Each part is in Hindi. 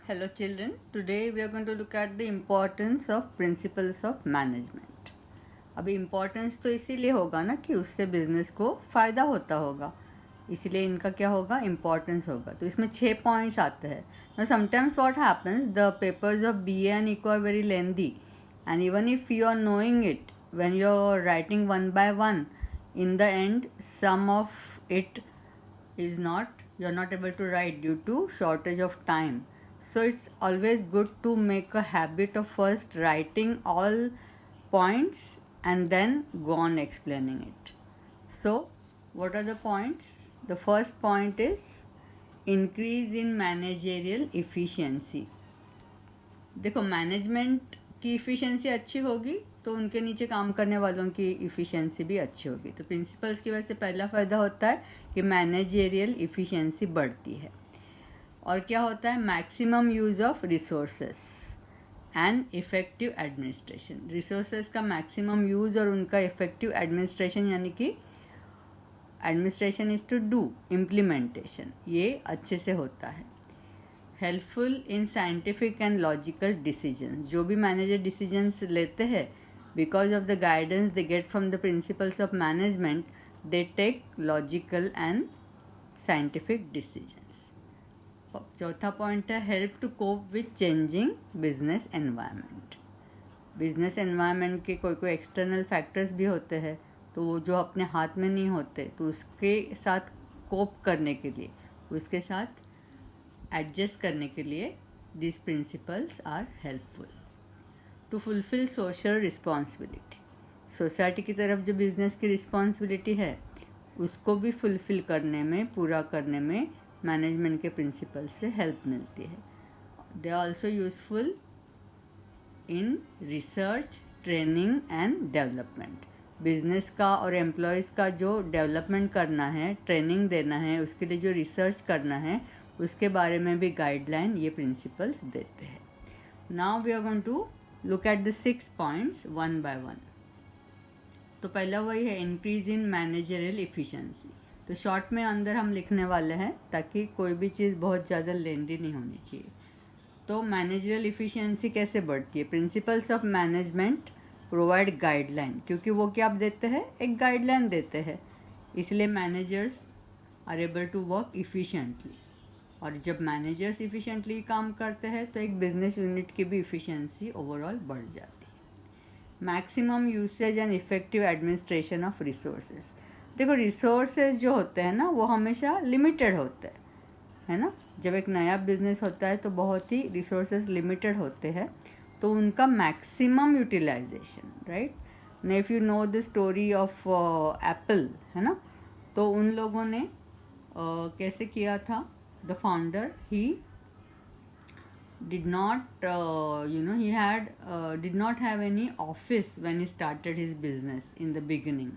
Hello children, today we are going to look at the importance of principles of management. अभी इम्पोर्टेंस तो इसीलिए होगा ना कि उससे बिजनेस को फ़ायदा होता होगा, इसीलिए इनका क्या होगा, इम्पोर्टेंस होगा. तो इसमें 6 पॉइंट्स आते हैं. Now sometimes what happens, the papers of BA and ECO are very lengthy, and even if you are knowing it, when you are writing one by one, in the end some of it is not, you are not able to write due to shortage of time. So it's always good to make a habit of first writing all points and then go on explaining it. So what are the points? The first point is increase in managerial efficiency. देखो, मैनेजमेंट की इफ़िशेंसी अच्छी होगी तो उनके नीचे काम करने वालों की इफ़िशेंसी भी अच्छी होगी. तो प्रिंसिपल्स की वजह से पहला फ़ायदा होता है कि मैनेजेरियल इफ़िशेंसी बढ़ती है. और क्या होता है, maximum use of resources and effective administration. Resources का मैक्सिमम यूज़ और उनका इफ़ेक्टिव एडमिनिस्ट्रेशन, यानी कि administration is to do implementation, ये अच्छे से होता है. Helpful in scientific and logical decision. जो भी मैनेजर डिसीजंस लेते हैं, because of the guidance they get from the principles of management, they take logical and scientific decisions. चौथा पॉइंट है help to cope with changing business environment. Business environment के कोई कोई एक्सटर्नल फैक्टर्स भी होते हैं, तो वो जो अपने हाथ में नहीं होते, तो उसके साथ कोप करने के लिए, उसके साथ एडजस्ट करने के लिए this principles are helpful. To fulfil social responsibility. Society की तरफ जो बिज़नेस की रिस्पॉन्सिबिलिटी है उसको भी फुलफ़िल करने में, पूरा करने में मैनेजमेंट के प्रिंसिपल से हेल्प मिलती है. They are also useful in research, training and development. Business का और एम्प्लॉयज़ का जो डेवलपमेंट करना है, ट्रेनिंग देना है, उसके लिए जो रिसर्च करना है, उसके बारे में भी गाइडलाइन ये प्रिंसिपल्स देते हैं. Now we are going to look at the 6 points one by one. तो पहला वही है इंक्रीज इन मैनेजरियल इफ़िशेंसी. तो शॉर्ट में अंदर हम लिखने वाले हैं ताकि कोई भी चीज़ बहुत ज़्यादा लेंदी नहीं होनी चाहिए. तो मैनेजरियल इफ़िशेंसी कैसे बढ़ती है? Principles of management provide guideline, क्योंकि वो क्या आप देते हैं, एक गाइडलाइन देते हैं, इसलिए managers are able to work efficiently. और जब मैनेजर्स इफ़िशेंटली काम करते हैं तो एक बिजनेस यूनिट की भी इफ़िशेंसी ओवरऑल बढ़ जाती है. Maximum usage and effective administration of resources. देखो, रिसोर्सेज जो होते हैं ना वो हमेशा लिमिटेड होते हैं, है ना. जब एक नया बिजनेस होता है तो बहुत ही रिसोर्सेज लिमिटेड होते हैं, तो उनका मैक्सिमम यूटिलाइजेशन, राइट. ना if you know the story of Apple, है ना, तो उन लोगों ने कैसे किया था. The founder, he did not did not have any office when he started his business in the beginning.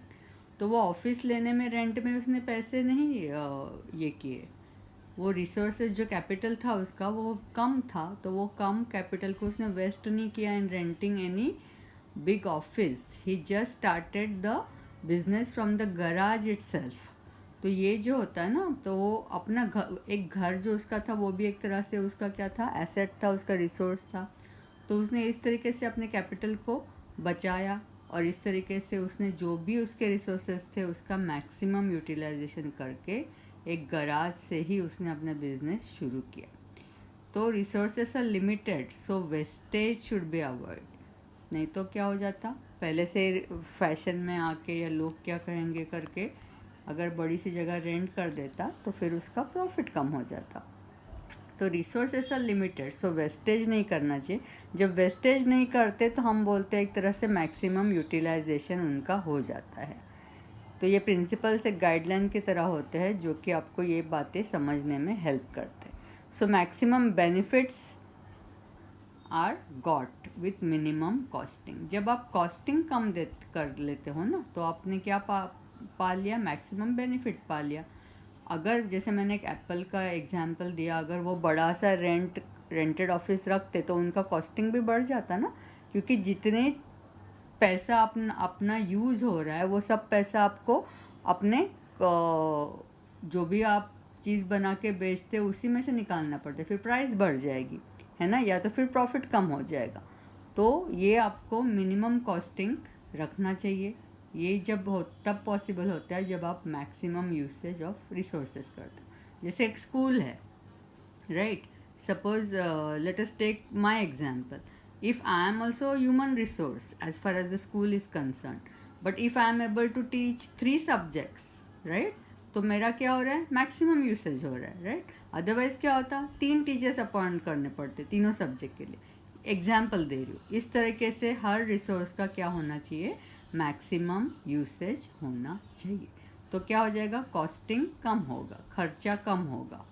तो वो ऑफिस लेने में, रेंट में उसने पैसे नहीं ये किए. वो रिसोर्सेज जो कैपिटल था उसका वो कम था, तो वो कम कैपिटल को उसने वेस्ट नहीं किया in renting any big office. He just started the business from the garage itself. तो ये जो होता है ना, तो वो अपना घर, एक घर जो उसका था वो भी एक तरह से उसका क्या था, एसेट था, उसका रिसोर्स था. तो उसने इस तरीके से अपने कैपिटल को बचाया और इस तरीके से उसने जो भी उसके रिसोर्सेज थे उसका मैक्सिमम यूटिलाइजेशन करके एक गराज से ही उसने अपना बिजनेस शुरू किया. तो resources are limited, so wastage should be avoid. नहीं तो क्या हो जाता, पहले से फैशन में आके या लोग क्या कहेंगे करके अगर बड़ी सी जगह रेंट कर देता तो फिर उसका प्रॉफिट कम हो जाता. तो resources are limited, so wastage नहीं करना चाहिए. जब वेस्टेज नहीं करते तो हम बोलते हैं एक तरह से मैक्सिमम यूटिलाइजेशन उनका हो जाता है. तो ये प्रिंसिपल्स एक गाइडलाइन की तरह होते हैं जो कि आपको ये बातें समझने में हेल्प करते हैं. So maximum benefits are got with minimum costing. जब आप कॉस्टिंग कम कर लेते हो ना, तो आपने क्या पा लिया, मैक्सिमम बेनिफिट पा लिया. अगर जैसे मैंने एक एप्पल का एग्जांपल दिया, अगर वो बड़ा सा रेंटेड ऑफिस रखते तो उनका कॉस्टिंग भी बढ़ जाता ना, क्योंकि जितने पैसा अपना यूज़ हो रहा है वो सब पैसा आपको अपने जो भी आप चीज़ बना के बेचते उसी में से निकालना पड़ता है, फिर प्राइस बढ़ जाएगी. है ना, या तो फिर प्रॉफिट कम हो जाएगा। तो ये आपको मिनिमम कॉस्टिंग रखना चाहिए। ये जब हो तब पॉसिबल होता है जब आप मैक्सिमम यूसेज ऑफ रिसोर्सेज करते हो। जैसे एक स्कूल है, right? Suppose let us take my example. If I am also a human resource as far as the school is concerned, but if I am able to teach 3 subjects, right? तो मेरा क्या हो रहा है, मैक्सिमम यूसेज हो रहा है, राइट? अदरवाइज क्या होता, 3 टीचर्स अपॉइंट करने पड़ते तीनों सब्जेक्ट के लिए। एग्जाम्पल दे रही हूँ। इस तरीके से हर रिसोर्स का क्या होना चाहिए, मैक्सिमम यूसेज होना चाहिए। तो क्या हो जाएगा, कॉस्टिंग कम होगा, खर्चा कम होगा।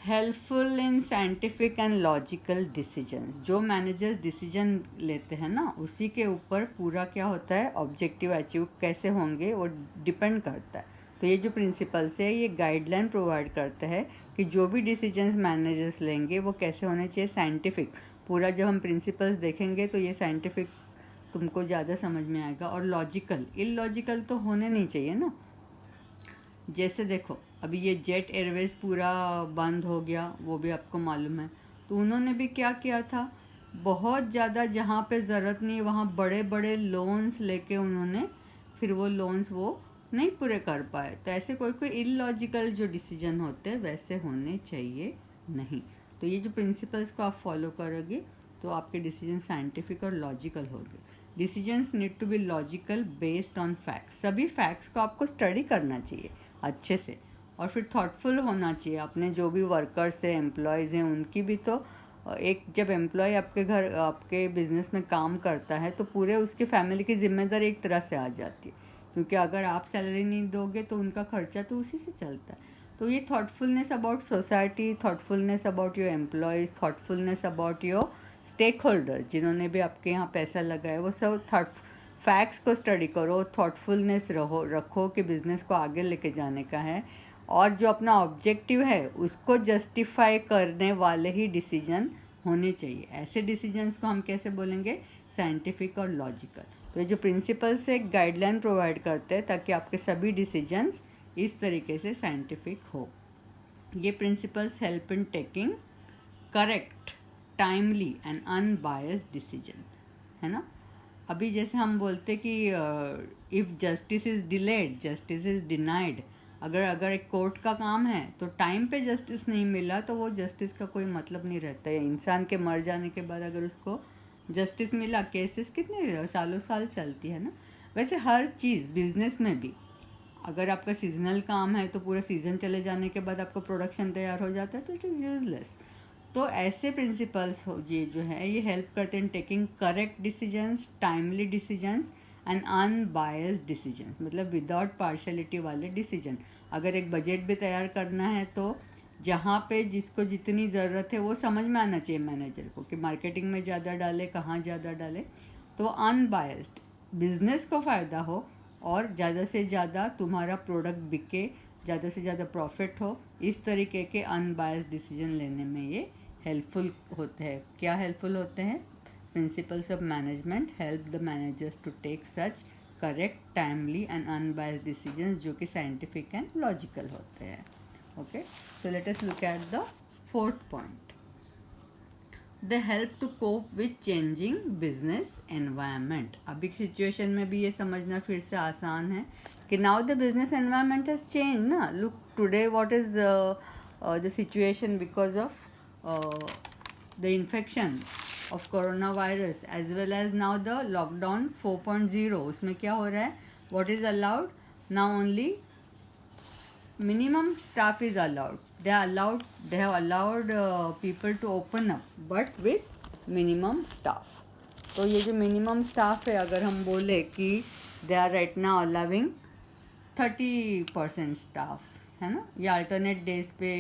Helpful in scientific and logical decisions. जो मैनेजर्स डिसीजन लेते हैं ना, उसी के ऊपर पूरा क्या होता है, ऑब्जेक्टिव अचीव कैसे होंगे वो डिपेंड करता है। तो ये जो प्रिंसिपल्स है ये गाइडलाइन प्रोवाइड करता है कि जो भी डिसीजंस मैनेजर्स लेंगे वो कैसे होने चाहिए, साइंटिफिक। पूरा जब हम प्रिंसिपल्स देखेंगे तो ये साइंटिफिक तुमको ज़्यादा समझ में आएगा, और लॉजिकल। इलॉजिकल तो होने नहीं चाहिए ना। जैसे देखो, अभी ये जेट एयरवेज पूरा बंद हो गया, वो भी आपको मालूम है। तो उन्होंने भी क्या किया था, बहुत ज़्यादा जहाँ पे ज़रूरत नहीं वहाँ बड़े बड़े लोन्स लेके उन्होंने फिर वो लोन्स वो नहीं पूरे कर पाए। तो ऐसे कोई कोई इलॉजिकल जो डिसीजन होते हैं वैसे होने चाहिए नहीं। तो ये जो प्रिंसिपल्स को आप फॉलो करोगे तो आपके डिसीजन साइंटिफिक और लॉजिकल होंगे। Decisions need to be logical based on facts. सभी फैक्ट्स को आपको स्टडी करना चाहिए अच्छे से, और फिर थॉटफुल होना चाहिए। अपने जो भी वर्कर्स हैं, एम्प्लॉयज़ हैं, उनकी भी तो एक, जब एम्प्लॉय आपके घर आपके बिजनेस में काम करता है तो पूरे उसकी फैमिली की जिम्मेदारी एक तरह से आ जाती है, क्योंकि अगर आप सैलरी नहीं दोगे तो उनका खर्चा तो उसी से चलता है। तो ये thoughtfulness about society, thoughtfulness about your employees, thoughtfulness about your stakeholder, जिन्होंने भी आपके यहाँ पैसा लगाया, वो सब फैक्ट्स को स्टडी करो, थॉटफुलनेस रखो कि बिज़नेस को आगे लेके जाने का है, और जो अपना ऑब्जेक्टिव है उसको जस्टिफाई करने वाले ही डिसीजन होने चाहिए। ऐसे डिसीजंस को हम कैसे बोलेंगे, साइंटिफिक और लॉजिकल। तो ये जो प्रिंसिपल्स एक गाइडलाइन प्रोवाइड करते हैं ताकि आपके सभी डिसीजंस इस तरीके से साइंटिफिक हो। ये principles help in taking correct, timely and unbiased decision, है ना। अभी जैसे हम बोलते कि if justice is delayed justice is denied. अगर एक कोर्ट का काम है तो टाइम पे जस्टिस नहीं मिला तो वो जस्टिस का कोई मतलब नहीं रहता है। इंसान के मर जाने के बाद अगर उसको जस्टिस मिला, केसेस कितने सालों साल चलती है ना। वैसे हर चीज़ बिजनेस में भी, अगर आपका सीजनल काम है तो पूरा सीज़न चले जाने के बाद आपका प्रोडक्शन तैयार हो जाता है तो इट इज़ यूजलेस। तो ऐसे प्रिंसिपल्स हो ये जो है ये हेल्प करते हैं taking correct decisions, timely decisions and unbiased decisions, मतलब विदाउट पार्शलिटी वाले डिसीजन। अगर एक बजट भी तैयार करना है तो जहाँ पे जिसको जितनी ज़रूरत है वो समझ में आना चाहिए मैनेजर को कि मार्केटिंग में ज़्यादा डाले, कहाँ ज़्यादा डाले। तो अनबायस्ड, बिजनेस को फ़ायदा हो और ज़्यादा से ज़्यादा तुम्हारा प्रोडक्ट बिके, ज़्यादा से ज़्यादा प्रॉफिट हो, इस तरीके के अनबायस्ड डिसीजन लेने में ये हेल्पफुल होते हैं। क्या हेल्पफुल होते हैं, principles of management help the managers to take such correct, timely and unbiased decisions जो कि साइंटिफिक एंड लॉजिकल होते हैं। Okay, so let us look at the fourth point. They help to cope with changing business environment. अभी की सिचुएशन में भी ये समझना फिर से आसान है कि now the business environment has change ना। Look today what is the situation because of the infection of coronavirus as well as now the lockdown 4.0। उसमें क्या हो रहा है, what is allowed now, only minimum staff is allowed, they have allowed people to open up but with minimum staff। तो ये जो minimum staff है, अगर हम बोले कि they are right now allowing 30% staff, है ना, या अल्टरनेट डेज पे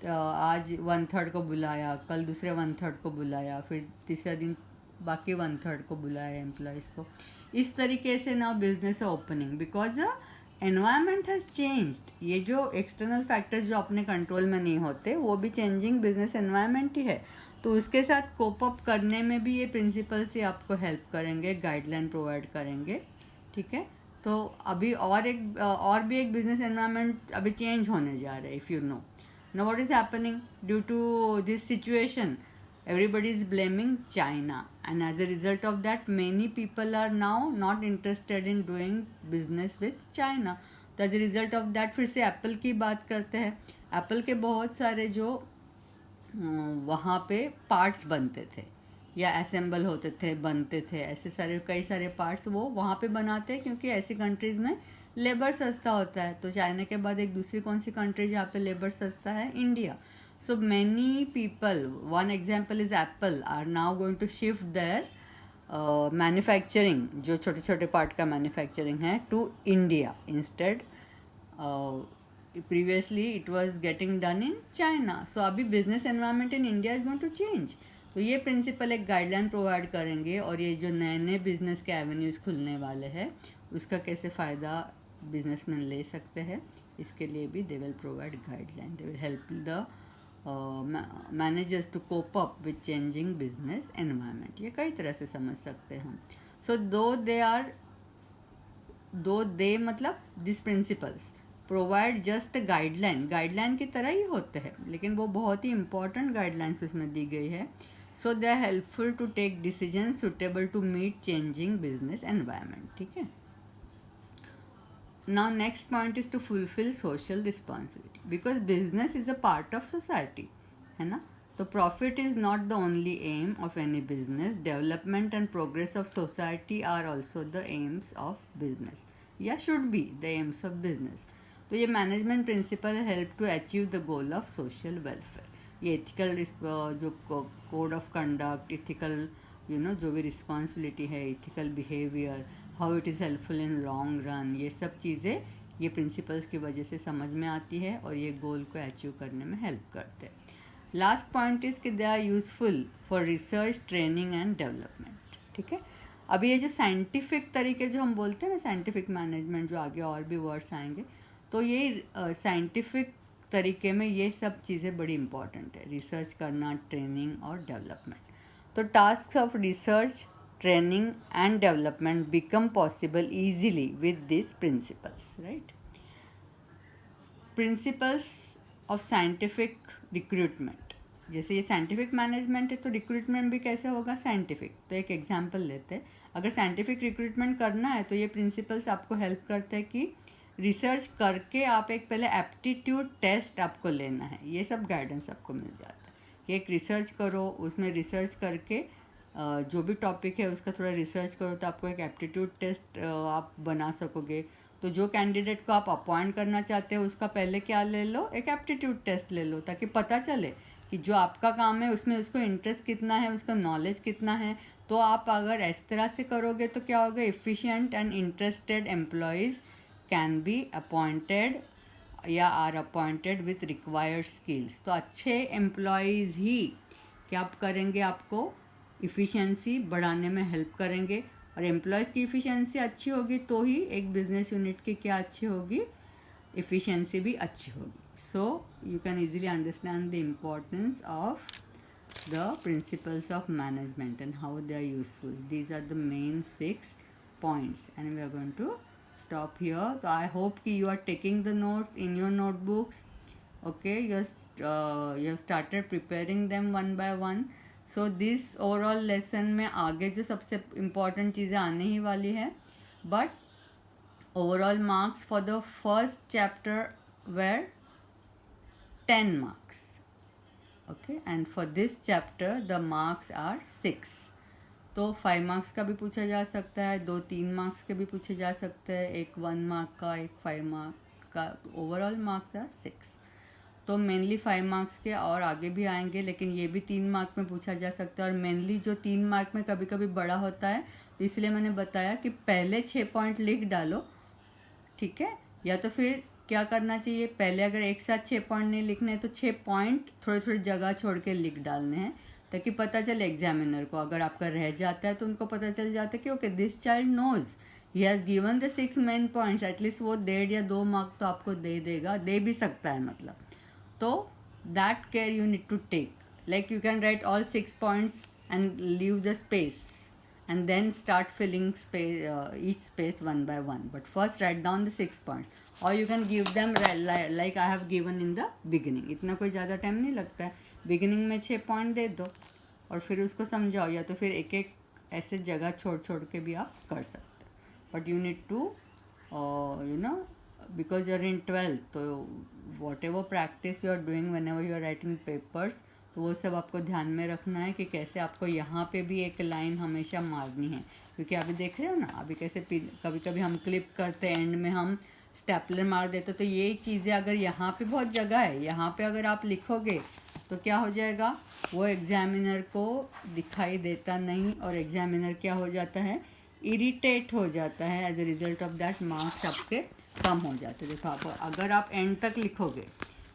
आज 1/3 को बुलाया, कल दूसरे 1/3 को बुलाया, फिर तीसरा दिन बाकी 1/3 को बुलाया एम्प्लॉयज़ को। इस तरीके से ना बिजनेस है opening because the environment has changed. ये जो एक्सटर्नल फैक्टर्स जो अपने कंट्रोल में नहीं होते वो भी चेंजिंग बिजनेस एनवायरनमेंट ही है। तो उसके साथ कोप अप करने में भी ये प्रिंसिपल्स ही आपको हेल्प करेंगे, गाइडलाइन प्रोवाइड करेंगे। ठीक है, तो अभी और भी एक बिजनेस एनवायरनमेंट अभी चेंज होने जा रहा है, if you know. Now what is happening due to this situation? Everybody is blaming China, and as a result of that, many people are now not interested in doing business with China. तो as a result of that फिर से एप्पल की बात करते हैं. एप्पल के बहुत सारे जो वहाँ पे पार्ट्स बनते थे या असेंबल होते थे, बनते थे, ऐसे सारे कई सारे पार्ट्स वो वहाँ पे बनाते हैं क्योंकि ऐसी कंट्रीज़ में लेबर सस्ता होता है. तो चाइना के बाद एक दूसरी कौन सी कंट्री जहाँ पे लेबर सस्ता है? India. So many people, one example is Apple, are now going to shift their manufacturing, जो छोटे छोटे पार्ट का मैन्युफैक्चरिंग है, to India instead. Previously it was getting done in China. So अभी business environment in India is going to change. तो ये प्रिंसिपल एक गाइडलाइन प्रोवाइड करेंगे और ये जो नए नए बिजनेस के एवेन्यूज़ खुलने वाले हैं उसका कैसे फ़ायदा बिजनेसमैन ले सकते हैं, इसके लिए भी they will provide guideline. They will help the managers to cope up with changing business environment. ये कई तरह से समझ सकते हैं हम. सो दो दे मतलब this principles provide just guideline, guideline की तरह ही होते हैं लेकिन वो बहुत ही इंपॉर्टेंट गाइडलाइंस उसमें दी गई है. So they are helpful to take decision suitable to meet changing business environment. ठीक है. Now next point is to fulfill social responsibility because business is a part of society, है ना. तो profit is not the only aim of any business. Development and progress of society are also the aims of business, या should be the aims of business. तो ये management principle help to achieve the goal of social welfare. ये इथिकल जो कोड ऑफ कंडक्ट, इथिकल जो भी रिस्पॉन्सिबिलिटी है, ethical behaviour, how it is helpful in long run, ये सब चीज़ें ये प्रिंसिपल्स की वजह से समझ में आती है और ये गोल को अचीव करने में हेल्प करते हैं. लास्ट पॉइंट इज़ कि they are useful for research, training and development. ठीक है. अभी ये जो साइंटिफिक तरीके जो हम बोलते हैं ना, साइंटिफिक मैनेजमेंट, जो आगे और भी वर्ड्स आएंगे, तो ये साइंटिफिक तरीके में ये सब चीज़ें बड़ी इंपॉर्टेंट है, रिसर्च करना, ट्रेनिंग और डेवलपमेंट. तो task of research, training and development become possible easily with these principles, right? Principles of scientific recruitment. जैसे ये साइंटिफिक मैनेजमेंट है तो रिक्रूटमेंट भी कैसे होगा? साइंटिफिक. तो एक एग्जांपल लेते हैं. अगर साइंटिफिक रिक्रूटमेंट करना है तो ये प्रिंसिपल्स आपको हेल्प करते हैं कि रिसर्च करके आप एक पहले एप्टीट्यूड टेस्ट आपको लेना है. ये सब गाइडेंस आपको मिल जाता है कि एक रिसर्च करो, उसमें रिसर्च करके जो भी टॉपिक है उसका थोड़ा रिसर्च करो तो आपको एक एप्टीट्यूड टेस्ट आप बना सकोगे. तो जो कैंडिडेट को आप अपॉइंट करना चाहते हो उसका पहले क्या ले लो? एक एप्टीट्यूड टेस्ट ले लो, ताकि पता चले कि जो आपका काम है उसमें उसको इंटरेस्ट कितना है, उसका नॉलेज कितना है. तो आप अगर इस तरह से करोगे तो क्या होगा? Efficient and interested employees can be appointed या are appointed with required skills. तो अच्छे एम्प्लॉयज़ ही क्या करेंगे? आपको इफ़िशेंसी बढ़ाने में हेल्प करेंगे. और एम्प्लॉयज़ की इफ़िशेंसी अच्छी होगी तो ही एक बिजनेस यूनिट की क्या अच्छी होगी? इफ़िशेंसी भी अच्छी होगी. So you can easily understand the importance of the principles of management and how they are useful. These are the main 6 points and we are going to stop here. तो आई होप कि you are taking the notes in your notebooks. Okay, you have started preparing them one by one. So this overall lesson में आगे जो सबसे इम्पॉर्टेंट चीज़ें आने ही वाली है, but overall marks for the first chapter were 10 marks. Okay, and for this chapter the marks are 6. तो 5 marks का भी पूछा जा सकता है, 2-3 marks के भी पूछे जा सकते हैं, एक 1 mark का, एक 5 mark का. Overall marks are 6. तो मेनली 5 marks के और आगे भी आएंगे, लेकिन ये भी 3 mark में पूछा जा सकता है. और मेनली जो 3 mark में कभी कभी बड़ा होता है, तो इसलिए मैंने बताया कि पहले 6 पॉइंट लिख डालो. ठीक है. या तो फिर क्या करना चाहिए, पहले अगर एक साथ 6 पॉइंट नहीं लिखने हैं तो 6 पॉइंट थोड़ी थोड़ी जगह छोड़ के लिख डालने हैं, ताकि पता चले एग्जामिनर को. अगर आपका रह जाता है तो उनको पता चल जाता है कि okay, this child knows, he has given the 6 main points. At least वो 1.5 या 2 mark तो आपको दे देगा, दे भी सकता है मतलब. तो that care you need to take. Like you can write all 6 points and leave the space and then start filling space, each space one by one. But first write down the 6 points. और you can give them like I have given in the beginning. इतना कोई ज़्यादा टाइम नहीं लगता है. बिगिनिंग में 6 पॉइंट दे दो और फिर उसको समझाओ, या तो फिर एक एक ऐसे जगह छोड़ छोड़ के भी आप कर सकते हो. But you need to you know, because you're in 12th, तो whatever practice you are doing whenever you are writing papers, तो वो सब आपको ध्यान में रखना है कि कैसे आपको यहाँ पे भी एक लाइन हमेशा मारनी है. क्योंकि अभी देख रहे हो ना, अभी कैसे कभी कभी हम क्लिप करते हैं, एंड में हम स्टेपलर मार देते. तो ये चीज़ें अगर यहाँ पे बहुत जगह है, यहाँ पे अगर आप लिखोगे तो क्या हो जाएगा, वो एग्जामिनर को दिखाई देता नहीं, और एग्जामिनर क्या हो जाता है, इरिटेट हो जाता है. As a result of that marks आपके कम हो जाते. देखो आप अगर आप एंड तक लिखोगे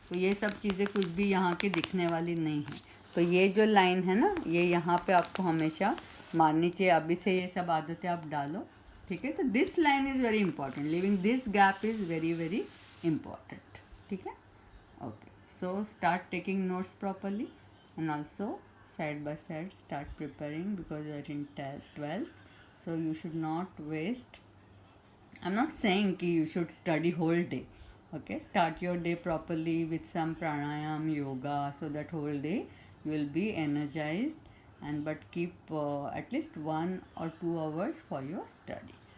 तो ये सब चीज़ें कुछ भी यहाँ की दिखने वाली नहीं है. तो ये जो लाइन है ना, ये यहाँ पे आपको हमेशा मारनी चाहिए. अभी से ये सब आदतें आप डालो, ठीक है. तो this line is very important. Leaving this gap is very very important. ठीक है. Okay, so start taking notes properly, and also side by side start preparing, because you are in 12th. So you should not waste. I'm not saying ki you should study whole day. Okay, start your day properly with some pranayam, yoga, so that whole day you will be energized, and but keep at least 1 or 2 hours for your studies.